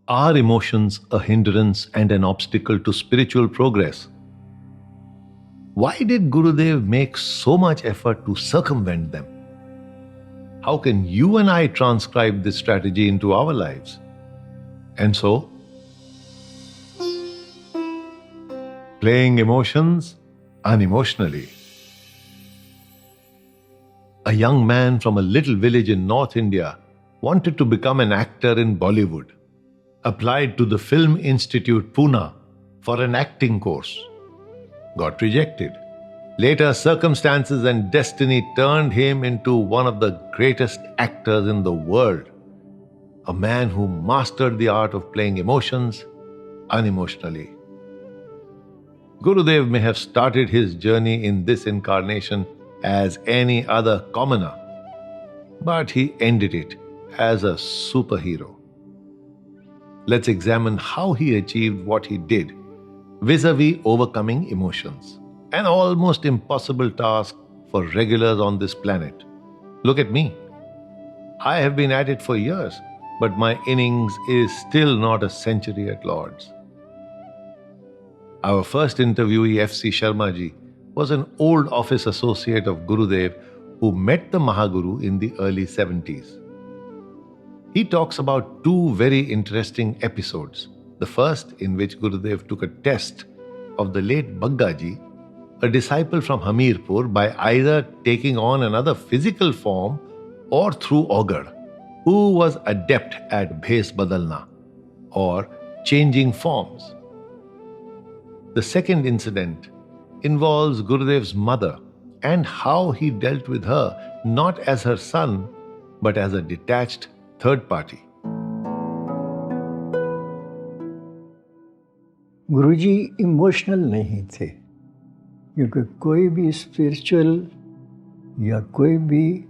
Are emotions a hindrance and an obstacle to spiritual progress? Why did Gurudev make so much effort to circumvent them? How can you and I transcribe this strategy into our lives? And so, playing emotions unemotionally. A young man from a little village in North India wanted to become an actor in Bollywood. Applied to the Film Institute, Pune for an acting course. Got rejected. Later, circumstances and destiny turned him into one of the greatest actors in the world. A man who mastered the art of playing emotions unemotionally. Gurudev may have started his journey in this incarnation as any other commoner, but he ended it as a superhero. Let's examine how he achieved what he did vis-a-vis overcoming emotions, an almost impossible task for regulars on this planet. Look at me. I have been at it for years, but my innings is still not a century at Lord's. Our first interviewee, F.C. Sharma ji, was an old office associate of Gurudev who met the Mahaguru in the early 70s. He talks about two very interesting episodes. The first, in which Gurudev took a test of the late Baggaji, a disciple from Hamirpur, by either taking on another physical form or through augur, who was adept at bhes badalna, or changing forms. The second incident involves Gurudev's mother and how he dealt with her not as her son but as a detached third party. Guruji emotional नहीं थे, क्योंकि कोई भी spiritual या कोई भी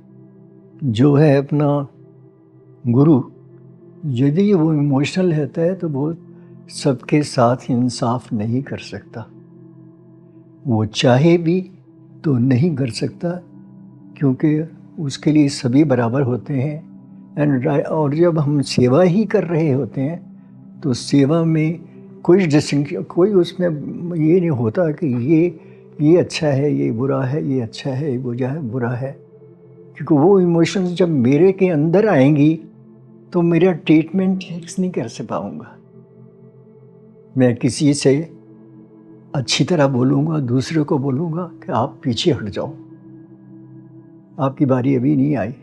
जो है अपना गुरु, यदि वो इमोशनल रहता है तो वो सबके साथ इंसाफ नहीं कर सकता। वो चाहे भी तो नहीं कर सकता, क्योंकि उसके लिए सभी बराबर होते हैं। और जब हम सेवा ही कर रहे होते हैं तो सेवा में कोई डिस्टिंक्शन, कोई उसमें ये नहीं होता कि ये अच्छा है, ये बुरा है, ये अच्छा है, ये बुरा है। क्योंकि वो इमोशंस जब मेरे के अंदर आएंगी तो मेरा ट्रीटमेंट ठीक नहीं कर पाऊँगा। मैं किसी से अच्छी तरह बोलूँगा, दूसरे को बोलूँगा कि आप पीछे हट जाओ, आपकी बारी अभी नहीं आई।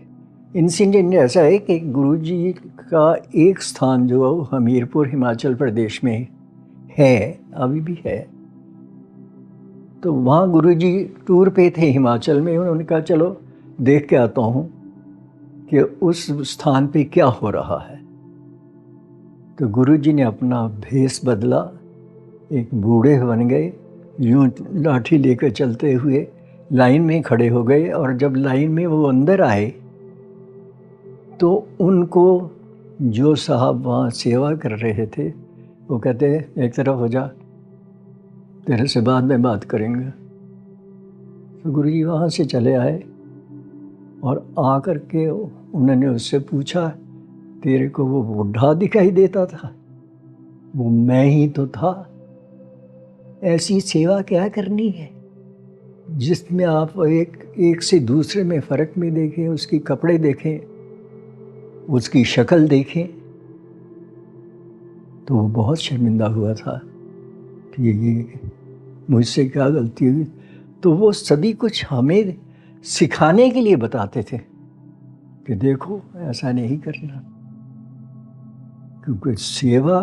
इंसिडेंट ऐसा है कि गुरुजी का एक स्थान जो हमीरपुर हिमाचल प्रदेश में है, अभी भी है, तो वहाँ गुरुजी टूर पे थे हिमाचल में। उन्होंने कहा चलो देख के आता हूँ कि उस स्थान पे क्या हो रहा है। तो गुरुजी ने अपना भेष बदला, एक बूढ़े बन गए, यूँ लाठी लेकर चलते हुए लाइन में खड़े हो गए। और जब लाइन में वो अंदर आए तो उनको जो साहब वहाँ सेवा कर रहे थे वो कहते एक तरफ हो जा, तेरे से बाद में बात करेंगे। तो गुरुजी वहाँ से चले आए और आकर के उन्होंने उससे पूछा, तेरे को वो बूढ़ा दिखाई देता था? वो मैं ही तो था। ऐसी सेवा क्या करनी है जिसमें आप एक से दूसरे में फ़र्क में देखें, उसकी कपड़े देखें, उसकी शक्ल देखें। तो वो बहुत शर्मिंदा हुआ था कि ये मुझसे क्या गलती हुई। तो वो सभी कुछ हमें सिखाने के लिए बताते थे कि देखो ऐसा नहीं करना। क्योंकि सेवा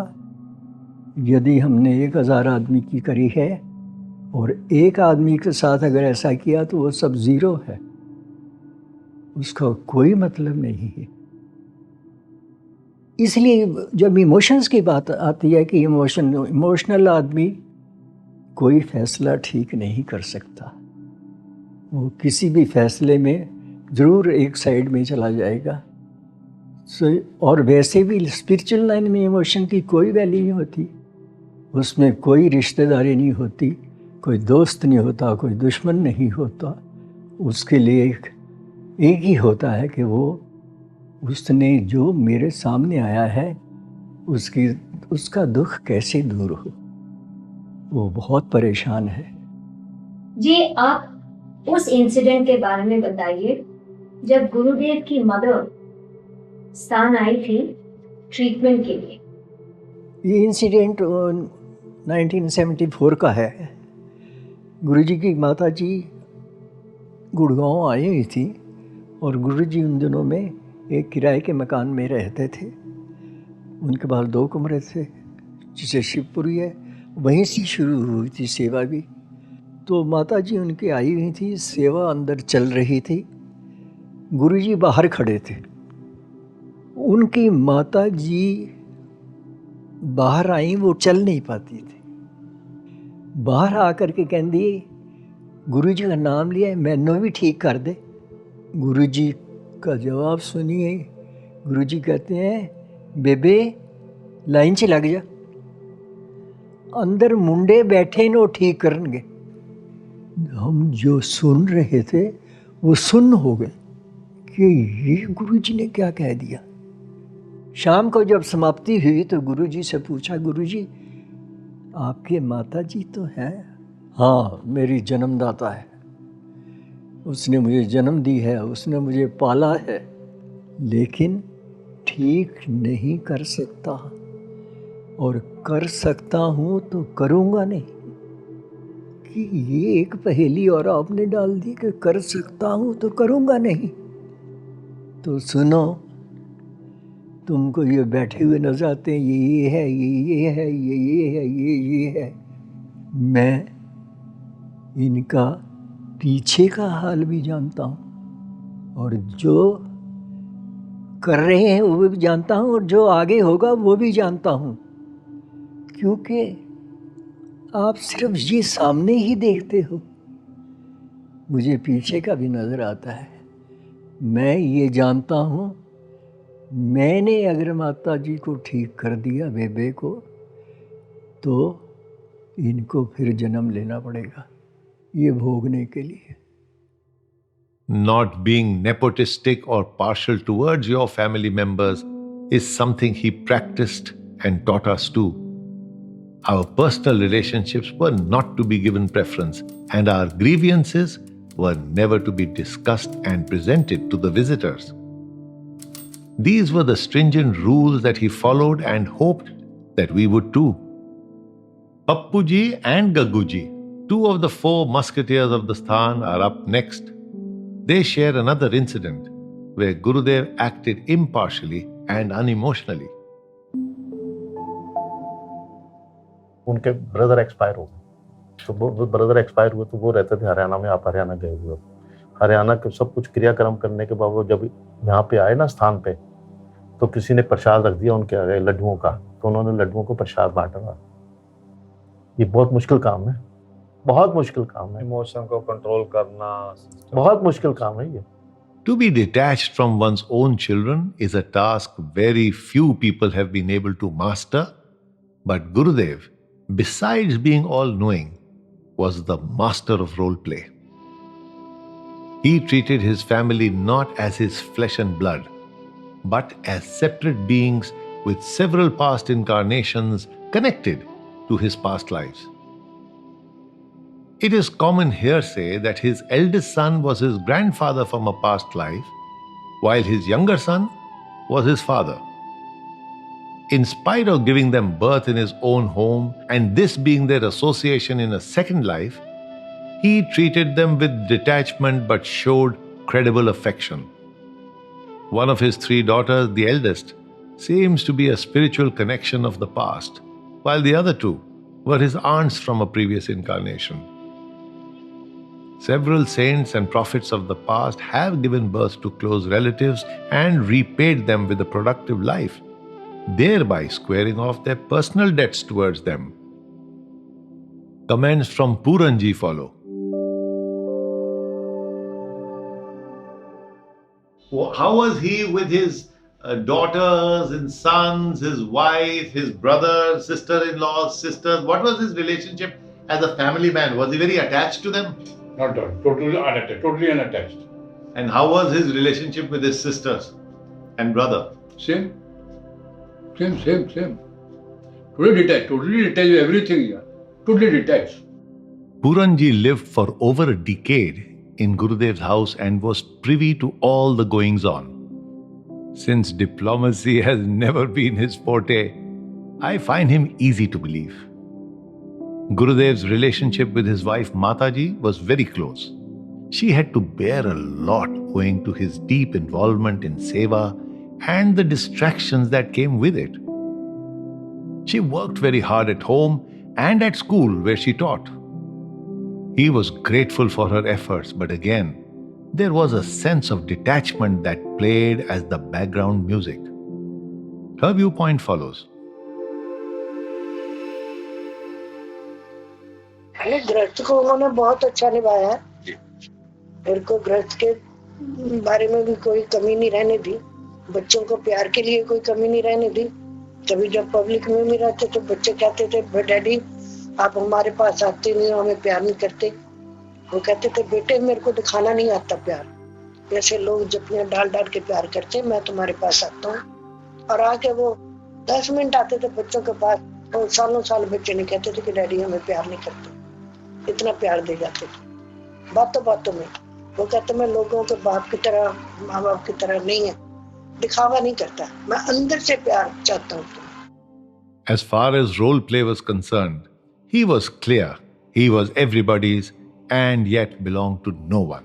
यदि हमने 1000 आदमी की करी है और एक आदमी के साथ अगर ऐसा किया तो वो सब ज़ीरो है, उसका कोई मतलब नहीं है। इसलिए जब इमोशंस की बात आती है कि इमोशनल आदमी कोई फैसला ठीक नहीं कर सकता। वो किसी भी फैसले में ज़रूर एक साइड में चला जाएगा। और वैसे भी स्पिरिचुअल लाइन में इमोशन की कोई वैल्यू नहीं होती, उसमें कोई रिश्तेदारी नहीं होती, कोई दोस्त नहीं होता, कोई दुश्मन नहीं होता। उसके लिए एक ही होता है कि वो उसने जो मेरे सामने आया है उसका दुख कैसे दूर हो, वो बहुत परेशान है। जी, आप उस इंसिडेंट के बारे में बताइए जब गुरुदेव की मदर स्थान आई थी ट्रीटमेंट के लिए। ये इंसिडेंट 1974 का है। गुरुजी की माता जी गुड़गांव आई हुई थी और गुरुजी उन दिनों में एक किराए के मकान में रहते थे। उनके पास 2 कमरे थे, जिसे शिवपुरी है, वहीं से शुरू हुई थी सेवा भी। तो माता जी उनकी आई हुई थी, सेवा अंदर चल रही थी, गुरुजी बाहर खड़े थे। उनकी माता जी बाहर आई, वो चल नहीं पाती थी। बाहर आकर के कहती गुरुजी का नाम लिया, मैनू भी ठीक कर दे। गुरुजी का जवाब सुनिए, गुरुजी कहते हैं बेबे लाइन च लग जा, अंदर मुंडे बैठे नो ठीक करनगे। हम जो सुन रहे थे वो सुन्न हो गए कि ये गुरुजी ने क्या कह दिया। शाम को जब समाप्ति हुई तो गुरुजी से पूछा, गुरुजी आपके माता जी तो हैं? हाँ, मेरी जन्मदाता है, उसने मुझे जन्म दी है, उसने मुझे पाला है, लेकिन ठीक नहीं कर सकता, और कर सकता हूँ तो करूँगा नहीं। कि ये एक पहेली और आपने डाल दी कि कर सकता हूँ तो करूँगा नहीं। तो सुनो, तुमको ये बैठे हुए नजर आते हैं, ये है, ये है, ये है, ये है। मैं इनका पीछे का हाल भी जानता हूँ, और जो कर रहे हैं वो भी जानता हूँ, और जो आगे होगा वो भी जानता हूँ। क्योंकि आप सिर्फ ये सामने ही देखते हो, मुझे पीछे का भी नज़र आता है। मैं ये जानता हूँ, मैंने अगर माता जी को ठीक कर दिया बेबे को, तो इनको फिर जन्म लेना पड़ेगा ये भोगने के लिए। Not being nepotistic or partial towards your family members is something he practiced and taught us too. Our personal relationships were not to be given preference, and our grievances were never to be discussed and presented to the visitors. These were the stringent rules that he followed and hoped that we would too. Pappuji and Gagguji, 2 of the 4 musketeers of the Sthan, are up next. They share another incident where Gurudev acted impartially and unemotionally. उनके brother expire हो गए, तो वो brother expire हुए तो वो रहते थे हरियाणा में। आप हरियाणा गए हुए, हरियाणा के सब कुछ क्रियाक्रम करने के बाद वो जब यहाँ पे आए ना स्थान पे, तो किसी ने प्रसाद रख दिया उनके आगे लड्डुओं का, तो उन्होंने लड्डुओं को प्रसाद बांटा। ये बहुत मुश्किल काम है, बहुत मुश्किल काम है। इमोशन को कंट्रोल करना बहुत मुश्किल काम है ये। To be detached from one's own children is a task very few people have been able to master, but Gurudev, besides being all-knowing, was the master of role play. He treated his family not as his flesh and blood, but as separate beings with several past incarnations connected to his past lives. It is common hearsay that his eldest son was his grandfather from a past life, while his younger son was his father. In spite of giving them birth in his own home and this being their association in a second life, he treated them with detachment but showed credible affection. One of his 3 daughters, the eldest, seems to be a spiritual connection of the past, while the other 2 were his aunts from a previous incarnation. Several saints and prophets of the past have given birth to close relatives and repaid them with a productive life, thereby squaring off their personal debts towards them. Comments from Puranji follow. How was he with his daughters and sons, his wife, his brothers, sister-in-laws, sisters? What was his relationship as a family man? Was he very attached to them? Not at all. Totally unattached. And how was his relationship with his sisters and brother? Same. Same. Totally detached, everything here. Totally detached. Puranji lived for over a decade in Gurudev's house and was privy to all the goings on. Since diplomacy has never been his forte, I find him easy to believe. Gurudev's relationship with his wife Mataji was very close. She had to bear a lot owing to his deep involvement in seva and the distractions that came with it. She worked very hard at home and at school where she taught. He was grateful for her efforts, but again, there was a sense of detachment that played as the background music. Her viewpoint follows. गृहस्थ को उन्होंने बहुत अच्छा निभाया है। मेरे को गृहस्थ के बारे में भी कोई कमी नहीं रहने दी, बच्चों को प्यार के लिए कोई कमी नहीं रहने दी। कभी जब पब्लिक में भी रहते तो बच्चे कहते थे डैडी आप हमारे पास आते नहीं हो, हमें प्यार नहीं करते। वो कहते थे बेटे मेरे को दिखाना नहीं आता प्यार, ऐसे लोग जपनियां डाल डाल के प्यार करते, मैं तुम्हारे पास आता हूँ। और आके वो 10 मिनट आते थे बच्चों के पास, और सालों साल बच्चे नहीं कहते थे कि डैडी हमें प्यार नहीं करते, इतना प्यार दे जाते थे बातों बातों में। वो कहते मैं लोगों के बाप की तरह, माँ बाप की तरह नहीं है, दिखावा नहीं करता, मैं अंदर से प्यार चाहता हूँ। As far as role play was concerned, he was clear. He was everybody's and yet belonged to no one.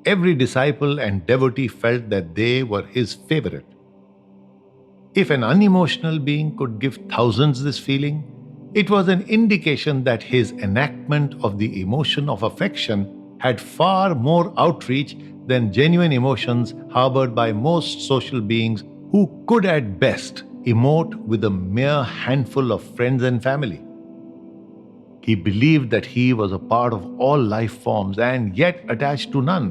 Every disciple and devotee felt that they were his favorite. If an unemotional being could give thousands this feeling, it was an indication that his enactment of the emotion of affection had far more outreach than genuine emotions harbored by most social beings who could at best emote with a mere handful of friends and family. He believed that he was a part of all life forms and yet attached to none.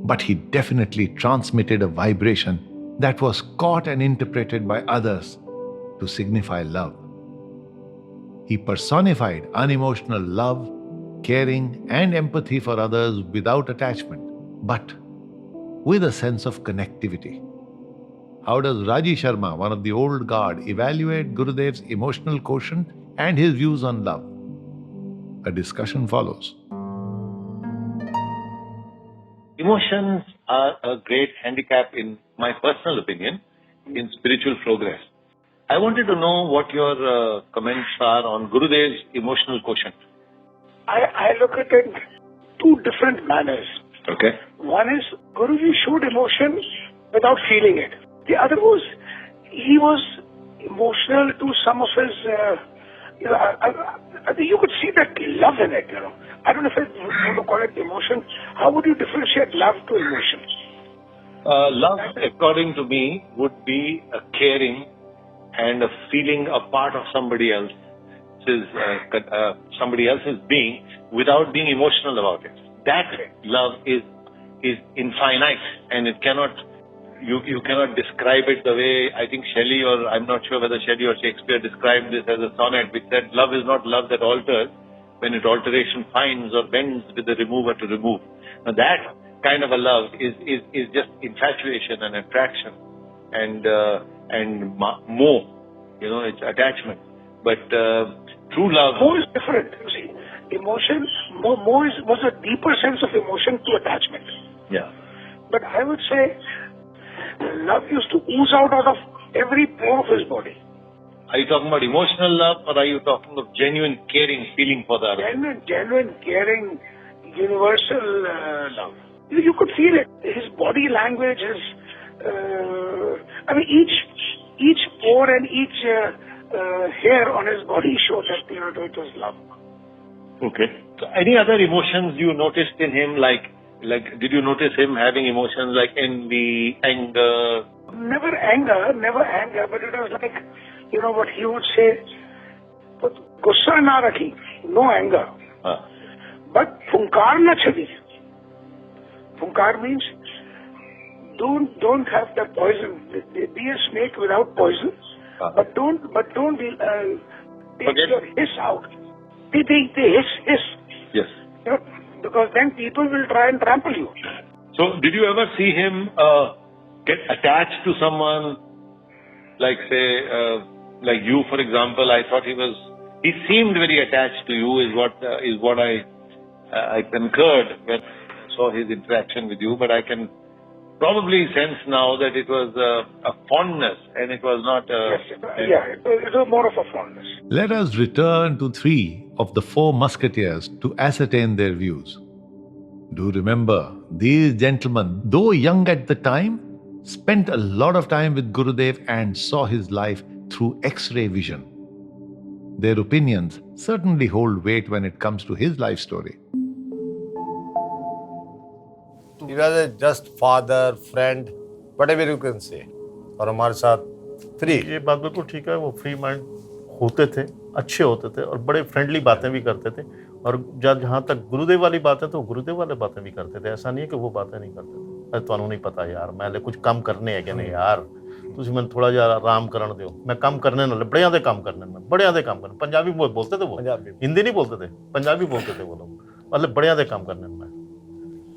But he definitely transmitted a vibration that was caught and interpreted by others to signify love. He personified unemotional love, caring, and empathy for others without attachment, but with a sense of connectivity. How does Raji Sharma, one of the old guard, evaluate Gurudev's emotional quotient and his views on love? A discussion follows. Emotions are a great handicap, in my personal opinion, in spiritual progress. I wanted to know what your comments are on Gurudev's emotional quotient. I look at it in two different manners. Okay. One is Guruji showed emotion without feeling it. The other was he was emotional to some of his. I think you could see that love in it. I don't know if you want to call it emotion. How would you differentiate love to emotion? Love, according to me, would be a caring and a feeling a part of somebody else's being without being emotional about it. That love is infinite, and it cannot. You cannot describe it the way I think Shelley, or I'm not sure whether Shelley or Shakespeare described this as a sonnet, which said love is not love that alters when it alteration finds or bends with the remover to remove. Now that kind of a love is just infatuation and attraction and more, it's attachment. But true love. More is different. You see, emotion more was a deeper sense of emotion to attachment. Yeah. But I would say love used to ooze out of every pore of his body. Are you talking about emotional love, or are you talking of genuine caring feeling for the other? Genuine caring, universal love. You could feel it. His body language is. Each pore and each hair on his body showed that it was love. Okay. So any other emotions you noticed in him, like did you notice him having emotions like envy, anger? Never anger, but it was like, what he would say, gussa na rakhi, no anger. But funkar na chali. Funkar means don't have that poison. Be a snake without poison, but don't take your hiss out. They hiss. Yes. Because then people will try and trample you. So, did you ever see him get attached to someone, like say, like you, for example, I thought he seemed very attached to you, is what I concurred when I saw his interaction with you, but I can probably sense now that it was a fondness and it was not it was more of a fondness. Let us return to 3 of the 4 musketeers to ascertain their views. Do remember, these gentlemen, though young at the time, spent a lot of time with Gurudev and saw his life through X-ray vision. Their opinions certainly hold weight when it comes to his life story. He was a just father, friend, whatever you can say. और हमारे साथ free. ये बात बिल्कुल ठीक है, वो free mind होते थे, अच्छे होते थे और बड़े फ्रेंडली बातें भी करते थे। और जहाँ तक गुरुदेव वाली बातें, तो गुरुदेव वाले बातें भी करते थे। ऐसा नहीं है कि वो बातें नहीं करते थे। अरे ਤੁਹਾਨੂੰ नहीं पता यार, मैं कुछ काम करने है कि नहीं यार, ਤੁਸੀਂ ਮੈਨੂੰ ਥੋੜਾ ਜਿਹਾ ਆਰਾਮ ਕਰਨ ਦਿਓ, मैं काम करने ਨਾਲ ਬੜਿਆਂ ਦੇ ਕੰਮ ਕਰਨੇ, मैं बड़िया ਦੇ काम करने। पंजाबी बोलते थे वो, हिंदी नहीं बोलते थे, पंजाबी बोलते थे वो लोग, मतलब बड़िया दे काम करने में।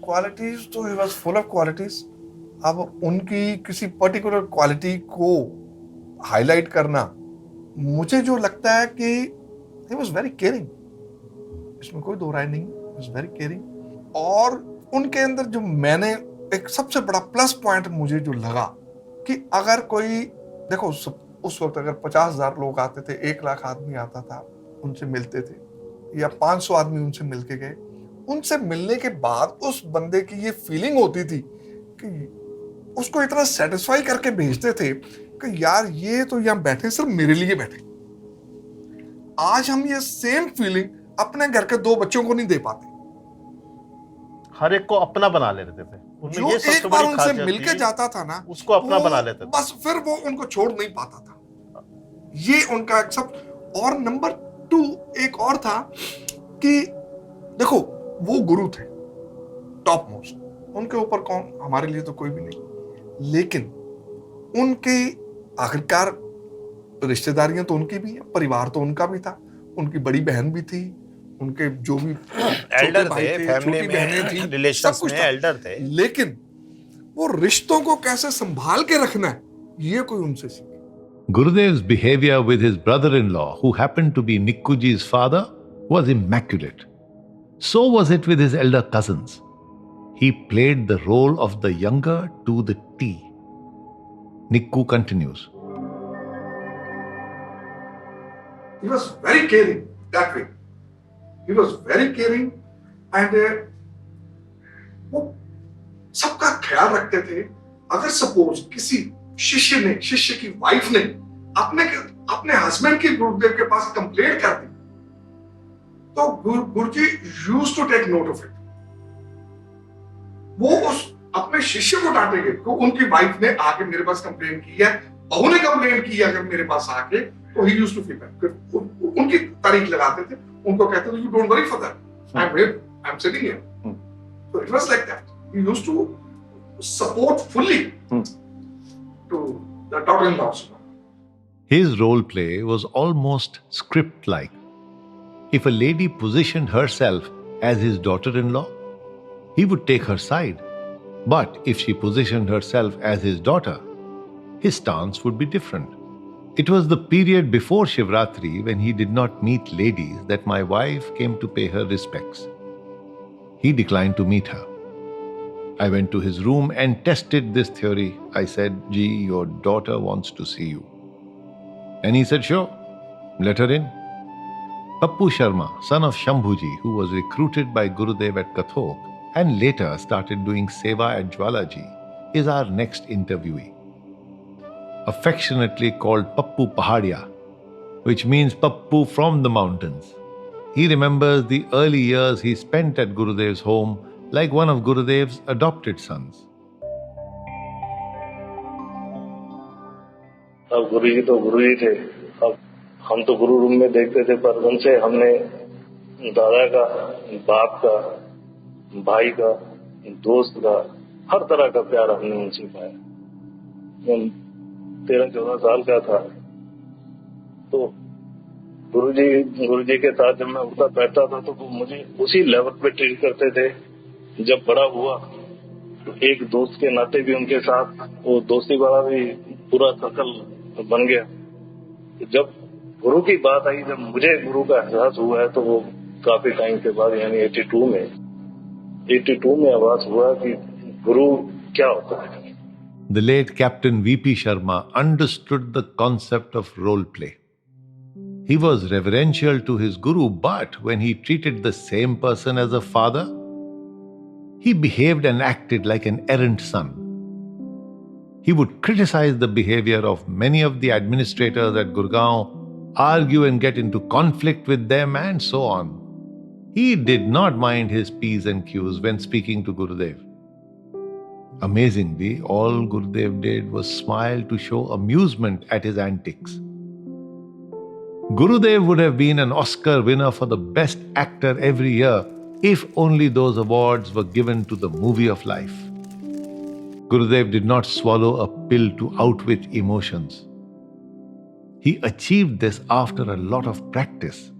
क्वालिटीज तो he was full of qualities. अब उनकी किसी पर्टिकुलर क्वालिटी को हाईलाइट करना, मुझे जो लगता है कि ही वाज वेरी केयरिंग, इसमें कोई दो राय नहीं, ही वाज वेरी केयरिंग। और उनके अंदर जो मैंने एक सबसे बड़ा प्लस पॉइंट मुझे जो लगा कि अगर कोई देखो उस वक्त अगर 50,000 लोग आते थे, 1 लाख आदमी आता था, उनसे मिलते थे, या 500 आदमी उनसे मिलके गए, उनसे मिलने के बाद उस बंदे की ये फीलिंग होती थी कि उसको इतना सेटिस्फाई करके भेजते थे कि यार ये तो यहाँ बैठे सिर्फ मेरे लिए बैठे। आज हम ये सेम फीलिंग अपने घर के 2 बच्चों को नहीं दे पाते। हर एक को अपना बना लेते थे। जो एक बार उनसे मिलके जाता था ना, उसको अपना बना लेते थे, बस फिर वो उनको छोड़ नहीं पाता था। ये उनका एक सब। और नंबर 2 एक और था कि देखो वो गुरु थे टॉप मोस्ट, उनके ऊपर कौन, हमारे लिए तो कोई भी नहीं, लेकिन उनके आखिरकार रिश्तेदारियां तो उनकी भी है, परिवार तो उनका भी था, उनकी बड़ी बहन भी थी, उनके जो भी एल्डर थे, फैमिली में, रिलेशंस में एल्डर थे, लेकिन वो रिश्तों को कैसे संभाल के रखना है, ये कोई उनसे सीखे। Gurudev's behavior with his brother-in-law, who happened to be Nikkuji's father, was immaculate. So was it with his elder cousins. He played the role of the younger to the T. Nikku continues. He was very caring that way. He was very caring and वो सबका ख्याल रखते थे। अगर suppose किसी शिष्य की wife ने अपने हस्बैंड की गुरुदेव के पास कंप्लेंट कर दी, तो गुरुजी used to take note of it. वो उस अपने शिष्य को डांटेंगे तो उनकी वाइफ ने आके मेरे पास कंप्लेंट की है, बहू ने कंप्लेंट की है अगर मेरे पास आके, तो ही यूज्ड टू फीडबैक। उनकी तारीख लगाते थे, उनको कहते थे you don't worry for that, I am sitting here. So it was like that. He used to support fully to the daughter-in-laws. His role play was almost script-like. If a lady positioned herself as his daughter-in-law, he would take her side. But if she positioned herself as his daughter, his stance would be different. It was the period before Shivratri when he did not meet ladies that my wife came to pay her respects. He declined to meet her. I went to his room and tested this theory. I said, "Ji, your daughter wants to see you." And he said, "Sure, let her in." Pappu Sharma, son of Shambhuji, who was recruited by Gurudev at Kathok and later started doing seva at Jwalaji, is our next interviewee. Affectionately called Pappu Pahadia, which means Pappu from the mountains. He remembers the early years he spent at Gurudev's home like one of Gurudev's adopted sons. अब गुरु जी तो गुरु जी थे, अब हम तो गुरु room में देखते थे, पर उनसे हमने दादा का, बाप का, भाई का, दोस्त का, हर तरह का प्यार हमने उनसे पाया। मैं 13-14 साल का था, तो गुरुजी के साथ जब मैं उठता बैठता था तो वो मुझे उसी लेवल पे ट्रीट करते थे। जब बड़ा हुआ तो एक दोस्त के नाते भी उनके साथ वो दोस्ती वाला भी पूरा सर्कल बन गया। तो जब गुरु की बात आई, जब मुझे गुरु का एहसास हुआ है, तो वो काफी टाइम के बाद यानी 82 में आवाज हुआ कि गुरु क्या होता है। The late Captain V.P. Sharma understood the concept of role play. He was reverential to his guru, but when he treated the same person as a father, he behaved and acted like an errant son. He would criticize the behavior of many of the administrators at Gurgaon, argue and get into conflict with them, and so on. He did not mind his P's and Q's when speaking to Gurudev. Amazingly, all Gurudev did was smile to show amusement at his antics. Gurudev would have been an Oscar winner for the best actor every year if only those awards were given to the movie of life. Gurudev did not swallow a pill to outwit emotions. He achieved this after a lot of practice.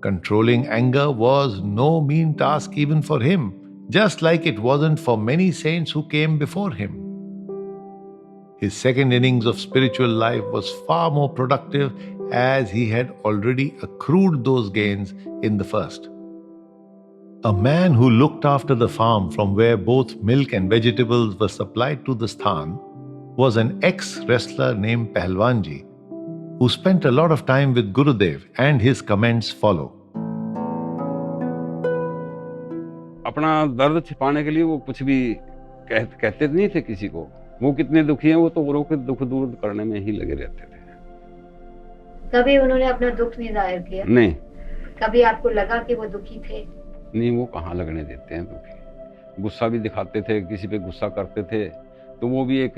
Controlling anger was no mean task even for him, just like it wasn't for many saints who came before him. His second innings of spiritual life was far more productive, as he had already accrued those gains in the first. A man who looked after the farm from where both milk and vegetables were supplied to the sthan was an ex-wrestler named Pahalwanji, who spent a lot of time with Gurudev, and his comments follow. अपना दर्द छिपाने के लिए वो कुछ भी कहते नहीं थे किसी को। वो कितने दुखी हैं, वो तो औरों के दुख दूर करने में ही लगे रहते थे। कभी उन्होंने अपना दुख नहीं जाहिर किया? नहीं। कभी आपको लगा कि वो दुखी थे? नहीं, वो कहाँ लगने देते हैं दुखी। गुस्सा भी दिखाते थे, किसी पे गुस्सा करते थे, तो वो भी एक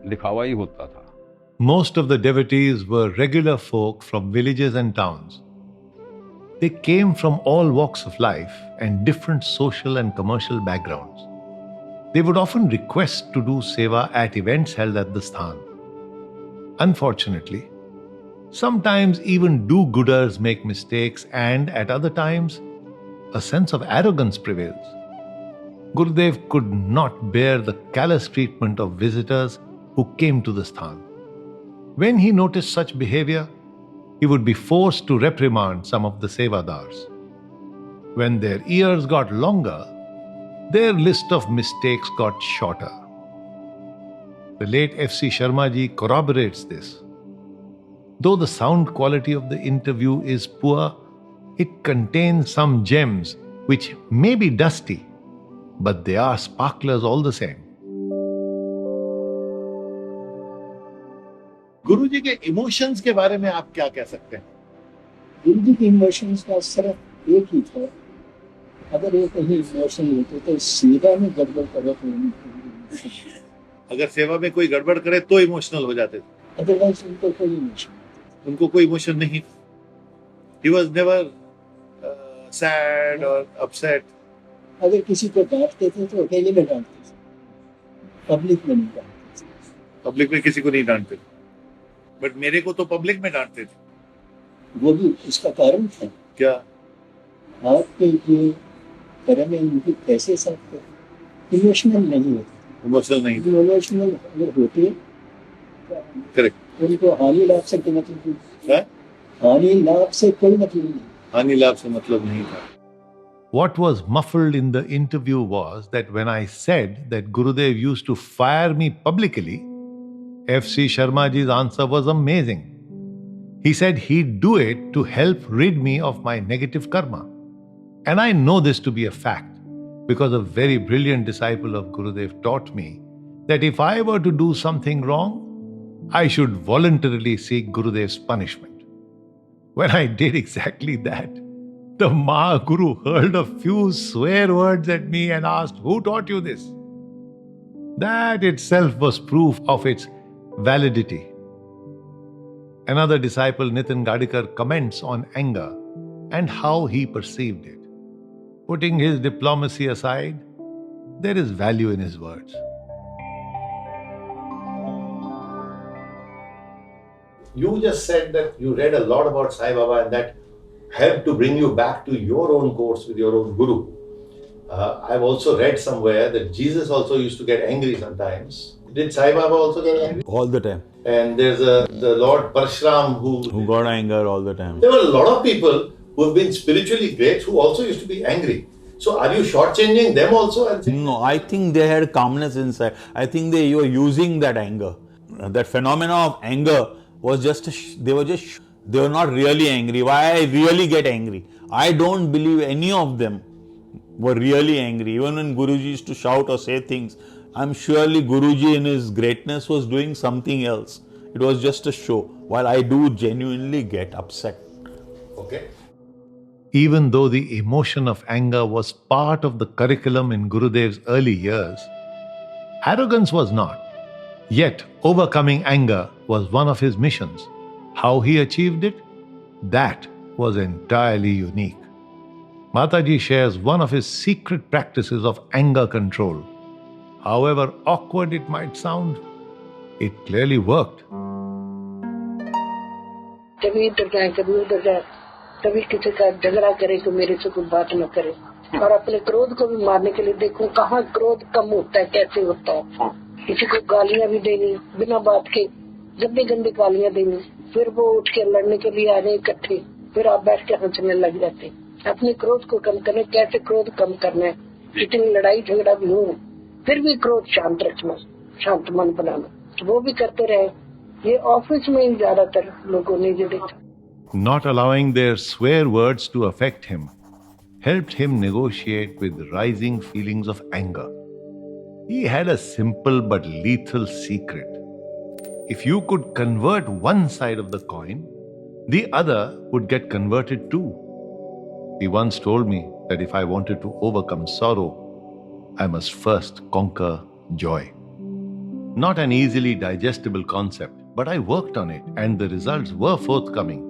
दिखावा ही होता था। Most of the devotees were regular folk from villages and towns. They came from all walks of life and different social and commercial backgrounds. They would often request to do seva at events held at the sthan. Unfortunately, sometimes even do-gooders make mistakes, and at other times, a sense of arrogance prevails. Gurudev could not bear the callous treatment of visitors who came to the sthan. When he noticed such behavior, he would be forced to reprimand some of the sevadars. When their ears got longer, their list of mistakes got shorter. The late F.C. Sharma ji corroborates this. Though the sound quality of the interview is poor, it contains some gems which may be dusty, but they are sparklers all the same. गुरु जी के emotions के बारे में आप क्या कह सकते हैं? गुरु जी के इमोशंस का सिर्फ एक ही था, अगर ये कहीं इमोशन होते तो सेवा में गड़बड़ करे तो अगर सेवा में कोई गड़बड़ करे तो इमोशनल हो जाते थे, अदरवाइज उनको कोई इमोशन नहीं। He was never sad or upset. अगर किसी को डांटते थे तो अकेले में डांटते थे, पब्लिक में नहीं डांटते थे। पब्लिक में किसी को नहीं डांटते थे, बट मेरे को तो पब्लिक में डांटते थे। वो भी उसका कारण था। क्या? आपके ये कर्म में उनकी कैसे साथ इमोशनल नहीं होते। इमोशनल नहीं, इमोशनल अगर होते करेक्ट, उनको हानि लाभ से कोई मतलब नहीं, हानि लाभ से कोई मतलब नहीं, हानि लाभ से मतलब नहीं था। What was muffled in the interview was that when I said that Gurudev used to fire me publicly, F.C. Sharma ji's answer was amazing. He said he'd do it to help rid me of my negative karma. And I know this to be a fact because a very brilliant disciple of Gurudev taught me that if I were to do something wrong, I should voluntarily seek Gurudev's punishment. When I did exactly that, the Mahaguru hurled a few swear words at me and asked, "Who taught you this?" That itself was proof of its validity. Another disciple, Nitin Gadikar, comments on anger and how he perceived it. Putting his diplomacy aside, there is value in his words. You just said that you read a lot about Sai Baba and that helped to bring you back to your own course with your own guru. I've also read somewhere that Jesus also used to get angry sometimes. Did Sai Baba also get angry? All the time. And there's the Lord Parashuram who got anger all the time. There were a lot of people who have been spiritually great who also used to be angry. So are you shortchanging them also? No, I think they had calmness inside. I think they were using that anger. That phenomena of anger was just, they were not really angry. Why I really get angry? I don't believe any of them were really angry. Even when Guruji used to shout or say things, I'm surely Guruji in his greatness was doing something else. It was just a show. While I do genuinely get upset. Okay. Even though the emotion of anger was part of the curriculum in Gurudev's early years, arrogance was not. Yet, overcoming anger was one of his missions. How he achieved it? That was entirely unique. Mataji shares one of his secret practices of anger control. However awkward it might sound, it clearly worked. कभी इधर जाए कभी उधर जाए, कभी किसी का झगड़ा करे तो मेरे से कोई बात न करे, और अपने क्रोध को भी मारने के लिए देखूं कहाँ क्रोध कम होता है, कैसे होता है। किसी को गालियां भी देनी बिना बात के, गंदी गंदी गालियां देनी, फिर वो उठ के लड़ने के लिए आ रहे इकट्ठे, फिर आप बैठ के हंसने लग जाते। अपने क्रोध को कम करने, कैसे क्रोध कम करना है, इतनी लड़ाई झगड़ा भी हो फिर भी क्रोध शांत रखना, शांत मन बनाना, तो वो भी करते रहे। ये ऑफिस में ही ज्यादातर लोगों ने ये देखा। Not allowing their swear words to affect him helped him negotiate with rising feelings of anger. He had a simple but lethal secret. If you could convert one side of the coin, the other would get converted too. He once told me that if I wanted to overcome sorrow, I must first conquer joy. Not an easily digestible concept, but I worked on it and the results were forthcoming.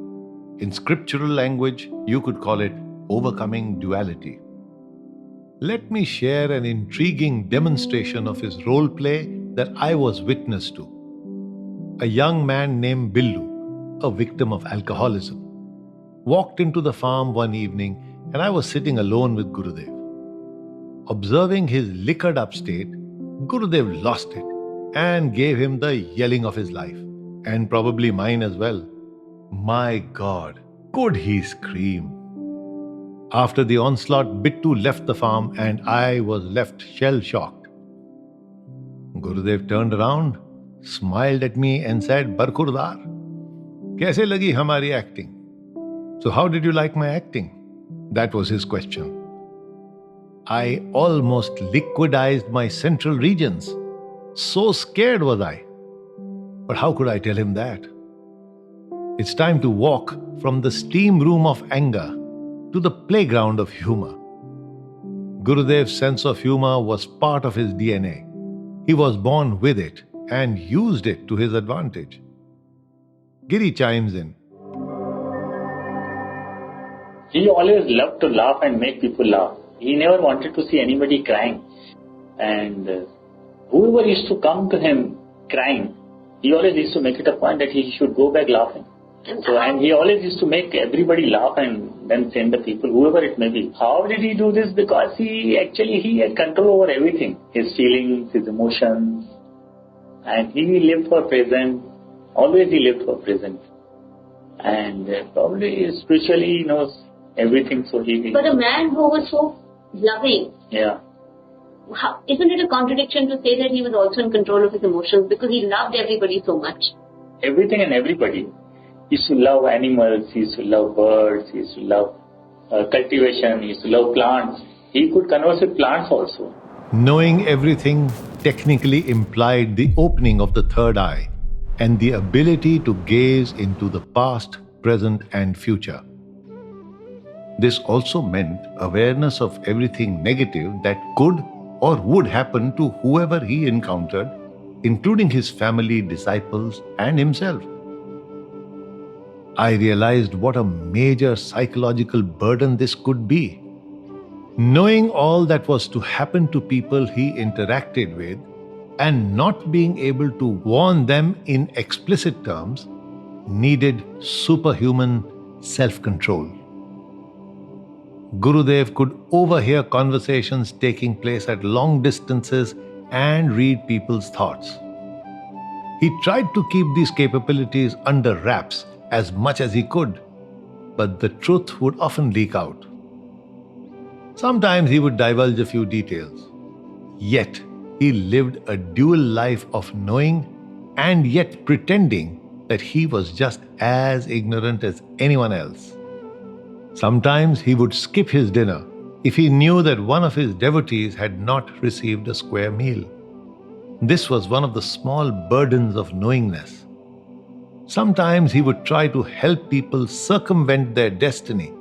In scriptural language, you could call it overcoming duality. Let me share an intriguing demonstration of his role play that I was witness to. A young man named Billu, a victim of alcoholism, walked into the farm one evening and I was sitting alone with Gurudev. Observing his liquored up state, Gurudev lost it and gave him the yelling of his life, and probably mine as well. My God, could he scream? After the onslaught, Bittu left the farm and I was left shell-shocked. Gurudev turned around, smiled at me and said, Barkhurdar, kaise lagi hamari acting? So how did you like my acting? That was his question. I almost liquidized my central regions. So scared was I. But how could I tell him that? It's time to walk from the steam room of anger to the playground of humor. Gurudev's sense of humor was part of his DNA. He was born with it and used it to his advantage. Giri chimes in. He always loved to laugh and make people laugh. He never wanted to see anybody crying. And whoever used to come to him crying, he always used to make it a point that he should go back laughing. So, and he always used to make everybody laugh and then send the people, whoever it may be. How did he do this? Because he had control over everything. His feelings, his emotions. And he lived for present. Always he lived for present. And probably spiritually he knows everything. So he... But a man who was so loving. Yeah. Isn't it a contradiction to say that he was also in control of his emotions because he loved everybody so much? Everything and everybody. He used to love animals, he used to love birds, he used to love cultivation, he used to love plants. He could converse with plants also. Knowing everything technically implied the opening of the third eye and the ability to gaze into the past, present, and future. This also meant awareness of everything negative that could or would happen to whoever he encountered, including his family, disciples, and himself. I realized what a major psychological burden this could be. Knowing all that was to happen to people he interacted with and not being able to warn them in explicit terms needed superhuman self-control. Gurudev could overhear conversations taking place at long distances and read people's thoughts. He tried to keep these capabilities under wraps as much as he could, but the truth would often leak out. Sometimes he would divulge a few details. Yet, he lived a dual life of knowing and yet pretending that he was just as ignorant as anyone else. Sometimes he would skip his dinner if he knew that one of his devotees had not received a square meal. This was one of the small burdens of knowingness. Sometimes he would try to help people circumvent their destiny,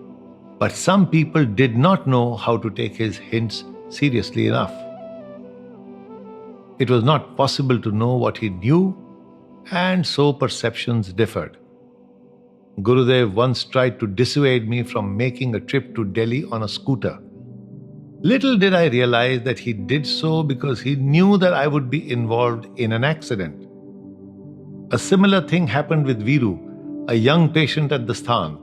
but some people did not know how to take his hints seriously enough. It was not possible to know what he knew, and so perceptions differed. Gurudev once tried to dissuade me from making a trip to Delhi on a scooter. Little did I realize that he did so because he knew that I would be involved in an accident. A similar thing happened with Viru, a young patient at the Sthan.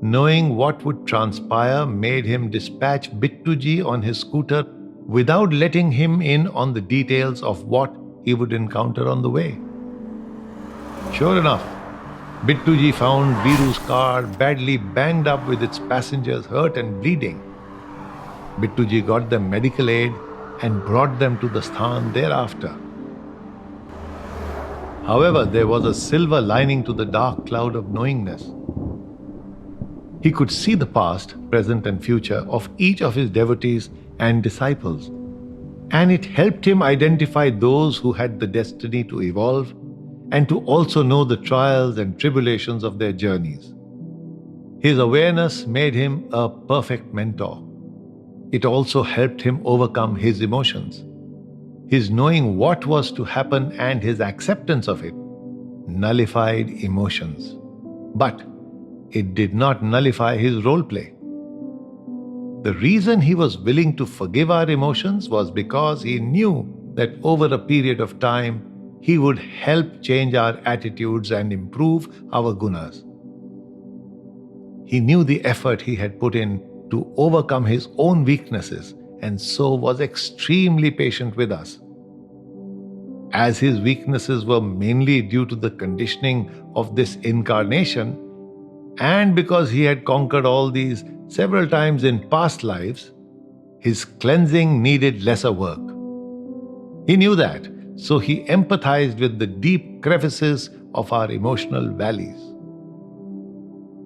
Knowing what would transpire made him dispatch Bittuji on his scooter without letting him in on the details of what he would encounter on the way. Sure enough, Bittuji found Viru's car badly banged up with its passengers hurt and bleeding. Bittuji got them medical aid and brought them to the Sthan thereafter. However, there was a silver lining to the dark cloud of knowingness. He could see the past, present and future of each of his devotees and disciples, and it helped him identify those who had the destiny to evolve and to also know the trials and tribulations of their journeys. His awareness made him a perfect mentor. It also helped him overcome his emotions. His knowing what was to happen and his acceptance of it nullified emotions. But it did not nullify his role play. The reason he was willing to forgive our emotions was because he knew that over a period of time, he would help change our attitudes and improve our gunas. He knew the effort he had put in to overcome his own weaknesses and so was extremely patient with us. As his weaknesses were mainly due to the conditioning of this incarnation, and because he had conquered all these several times in past lives, his cleansing needed lesser work. He knew that, so he empathized with the deep crevices of our emotional valleys.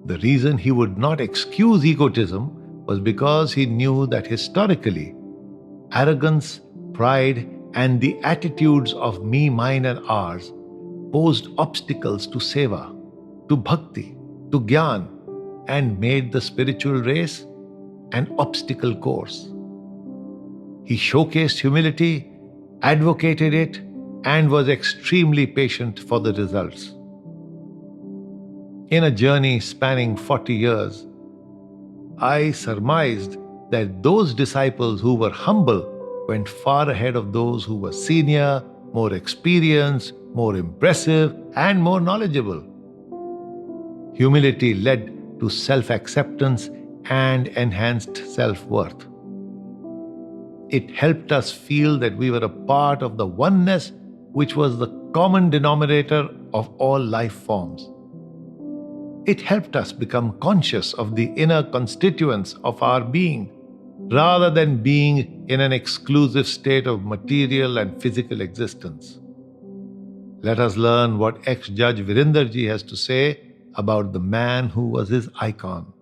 The reason he would not excuse egotism was because he knew that historically, arrogance, pride, and the attitudes of me, mine, and ours posed obstacles to seva, to bhakti, to Gyan, and made the spiritual race an obstacle course. He showcased humility, advocated it, and was extremely patient for the results. In a journey spanning 40 years, I surmised that those disciples who were humble went far ahead of those who were senior, more experienced, more impressive, and more knowledgeable. Humility led to self-acceptance and enhanced self-worth. It helped us feel that we were a part of the oneness which was the common denominator of all life forms. It helped us become conscious of the inner constituents of our being, rather than being in an exclusive state of material and physical existence. Let us learn what ex-Judge Virenderji has to say about the man who was his icon.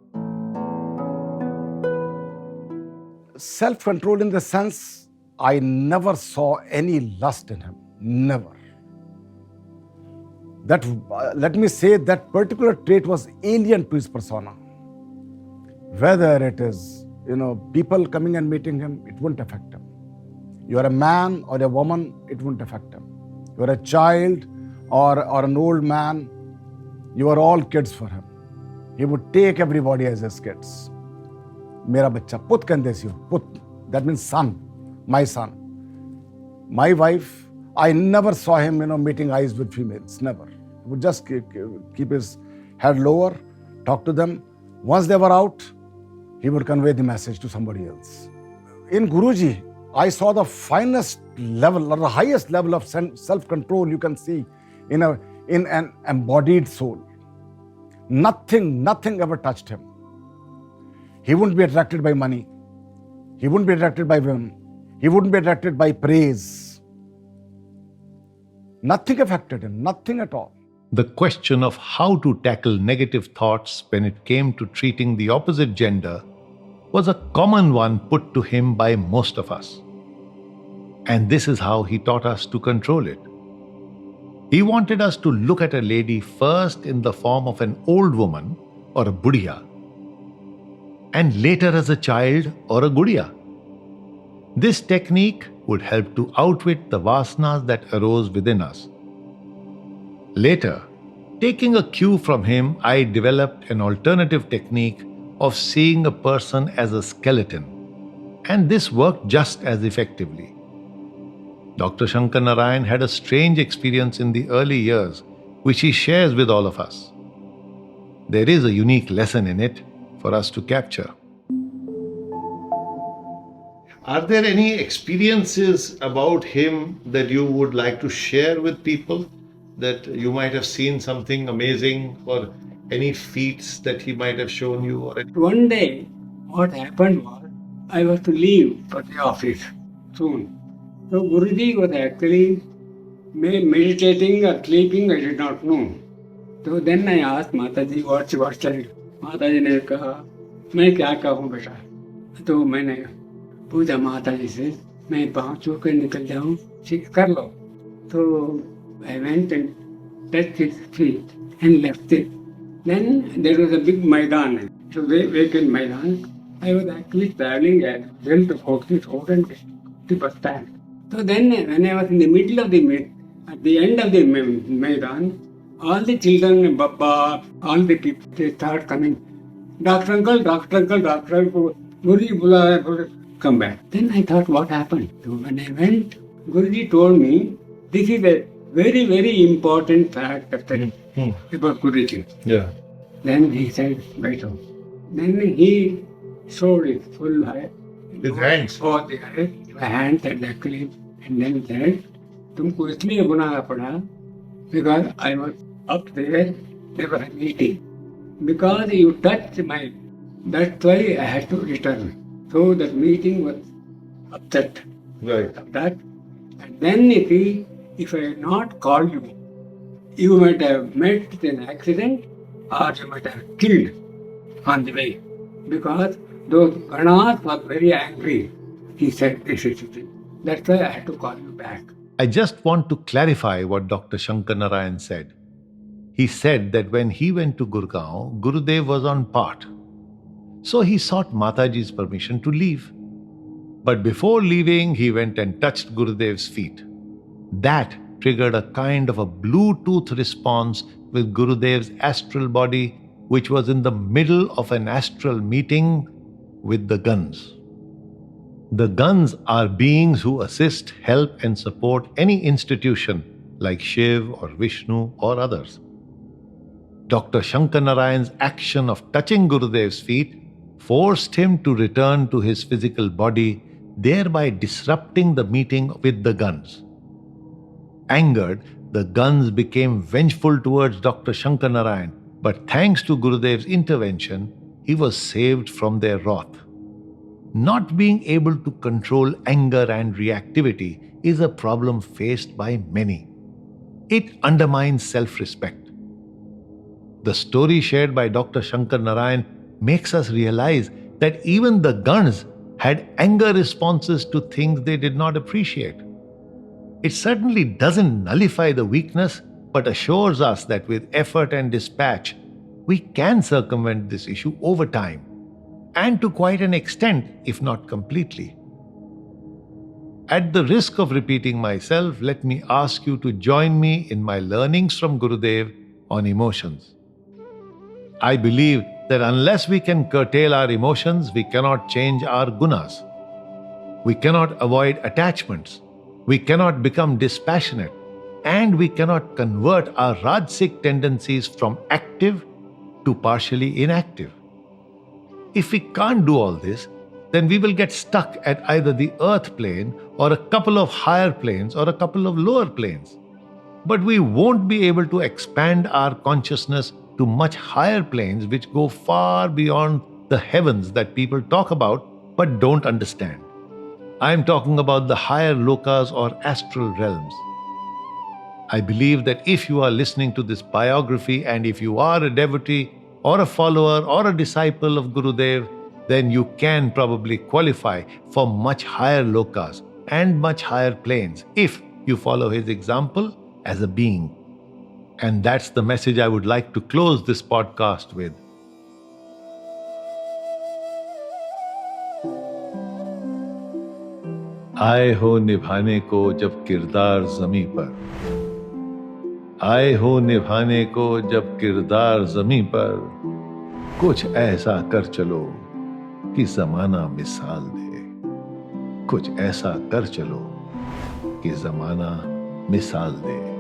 Self-control in the sense, I never saw any lust in him. Never. That, let me say, that particular trait was alien to his persona. Whether it is, people coming and meeting him, it wouldn't affect him. You are a man or a woman, it wouldn't affect him. You are a child or an old man, you are all kids for him. He would take everybody as his kids. Mera bacha, put kandesiyo, put, that means son, my son. My wife, I never saw him, meeting eyes with females, never. He would just keep his head lower, talk to them. Once they were out, he would convey the message to somebody else. In Guruji, I saw the finest level or the highest level of self-control you can see in an embodied soul. Nothing ever touched him. He wouldn't be attracted by money. He wouldn't be attracted by women. He wouldn't be attracted by praise. Nothing affected him, nothing at all. The question of how to tackle negative thoughts when it came to treating the opposite gender was a common one put to him by most of us. And this is how he taught us to control it. He wanted us to look at a lady first in the form of an old woman or a buddhiya, and later as a child or a gudiya. This technique would help to outwit the vasanas that arose within us. Later, taking a cue from him, I developed an alternative technique of seeing a person as a skeleton, and this worked just as effectively. Dr. Shankar Narayan had a strange experience in the early years, which he shares with all of us. There is a unique lesson in it for us to capture. Are there any experiences about him that you would like to share with people? That you might have seen something amazing, or any feats that he might have shown you? One day, what happened was, I was to leave for the office soon. So Guruji was actually meditating or sleeping, I did not know. So then I asked Mataji, what's that? Mataji ने कहा, मैं क्या कहूँ बेटा? तो मैंने पूछा माताजी से, मैं पाँव छू कर निकल जाऊँ, ठीक कर लो. So I went and touched his feet and left it. Then there was a big Maidan, so vacant Maidan. I was actually traveling as well to Fox's Road and the bus stand. So then when I was in the middle of at the end of the Maidan, all the children, Baba, all the people, they start coming. Doctor uncle, Guruji bula, come back. Then I thought, what happened? So when I went, Guruji told me, this is a very, very important fact of the about Guruji. Yeah. Then he said, right on. Then he showed his full hair. His hands? Oh, the hands and actually, and then said, तुमको इसलिए बुलाना पड़ा because I was up there was a meeting. Because you touched my, that's why I had to return. So that meeting was upset. Right. That, and then if I had not called you, you might have met with an accident or you might have killed on the way. Because those Ganas were very angry. He said this is the thing. That's why I had to call you back. I just want to clarify what Dr. Shankar Narayan said. He said that when he went to Gurgaon, Gurudev was on part. So he sought Mataji's permission to leave. But before leaving, he went and touched Gurudev's feet. That triggered a kind of a Bluetooth response with Gurudev's astral body, which was in the middle of an astral meeting with the guns. The guns are beings who assist, help, and support any institution like Shiv or Vishnu or others. Dr. Shankar Narayan's action of touching Gurudev's feet forced him to return to his physical body, thereby disrupting the meeting with the guns. Angered, the guns became vengeful towards Dr. Shankar Narayan, but thanks to Gurudev's intervention, he was saved from their wrath. Not being able to control anger and reactivity is a problem faced by many. It undermines self-respect. The story shared by Dr. Shankar Narayan makes us realize that even the guns had anger responses to things they did not appreciate. It certainly doesn't nullify the weakness, but assures us that with effort and dispatch, we can circumvent this issue over time, and to quite an extent, if not completely. At the risk of repeating myself, let me ask you to join me in my learnings from Gurudev on emotions. I believe that unless we can curtail our emotions, we cannot change our gunas. We cannot avoid attachments. We cannot become dispassionate. And we cannot convert our rajasic tendencies from active to partially inactive. If we can't do all this, then we will get stuck at either the earth plane or a couple of higher planes or a couple of lower planes. but we won't be able to expand our consciousness to much higher planes which go far beyond the heavens that people talk about but don't understand. I am talking about the higher lokas or astral realms. I believe that if you are listening to this biography and if you are a devotee or a follower or a disciple of Gurudev, then you can probably qualify for much higher lokas and much higher planes if you follow his example as a being. And that's the message I would like to close this podcast with. आए हो निभाने को जब किरदार ज़मीं पर, आए हो निभाने को जब किरदार ज़मीं पर, कुछ ऐसा कर चलो कि ज़माना मिसाल दे, कुछ ऐसा कर चलो कि ज़माना मिसाल दे।